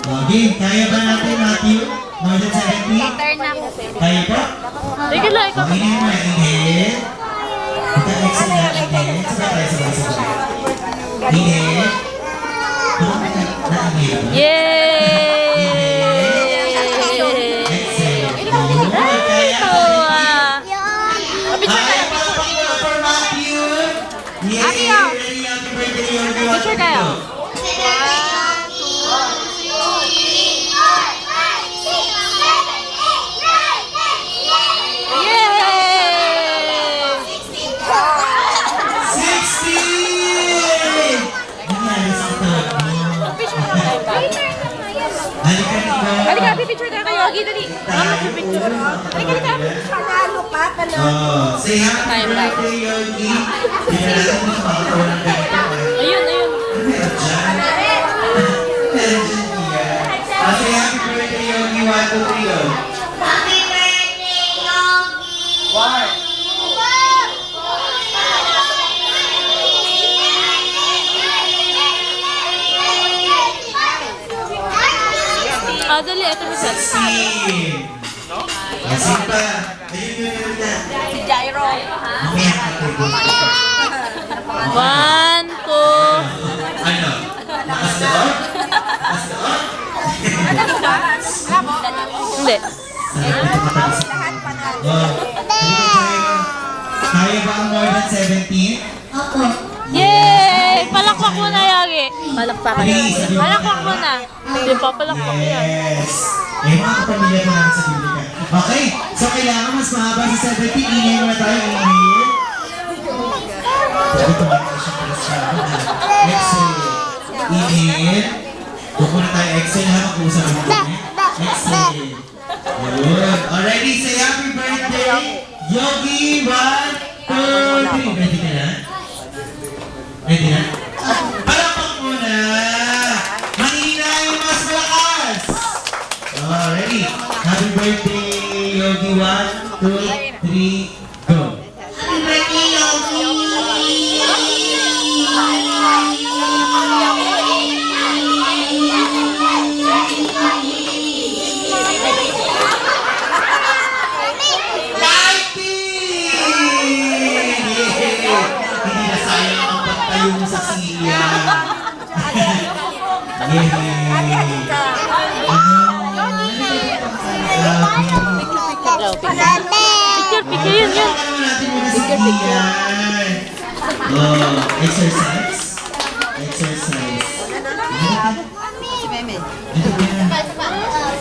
Okay, kaya ba natin, Matthew? More than 70? Kaya po? Sige lang, ikaw. Okay, inhale. Ito, exhale na, inhale. Sabay tayo, sabay. Inhale. Na-inhale. Yay! Exhale. Picture kayo. For Matthew. Yay! Ready, happy birthday, Yogi. Picture kayo. Yay! 16! Nangyari sa taon mo. Halika, Nico. Halika, pipicture tayo kayo. Yogi, dali. Mama, pipicture. Halika. Panalo ka, panalo. Say happy birthday, Yogi. Hindi na natin makakawa ng ganito. Ayun. Meron dyan. Meron dyan yan. Say happy birthday, Yogi. 1, 2, 3, go. Happy birthday, Yogi! Why? Dali. Ito mo sa. 16. Asin pa. Ayun na. Si Jairo. Mamaya ka tayo. 1, 2. Ano? Lakas doon? Lakas doon? Hindi. Lahat panalo. Kaya ba ang more than 17? Opo. Yay! Palakpak mo na, Yogi. Palakpakan. Please. Palakpak mo na. Hindi pa palakpak yan. Yes. Eh, mga kapamilya ko namin sa Biblia. Okay. So, kailangan mas mahaba sa 17. Inhale na tayo. Inhale. Sabi ko nga siya para siya. Exhale. Inhale. Huwag muna tayo exhale ha. Mag-uusap mo muna. Exhale. Good. Alrighty. Say happy birthday. Yogi. 1, 2, 3. Ready ka na? Ready na? Palakpak muna! Mahina yung mas malakas! Ready? Happy birthday, Yogi. 1, 2, 3, go! Happy birthday, Yogi! Hindi na sayang ang pagtayo mo sa siya. Picture yun. Exercise.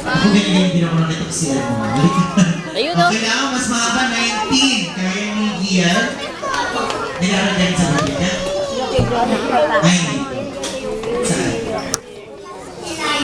Ako din ako nakita si Elmo. Ayun, no? Kailangan mas mahaba, 19. Kaya ni Gian. Kailangan din sa Biblia. Ay, hindi.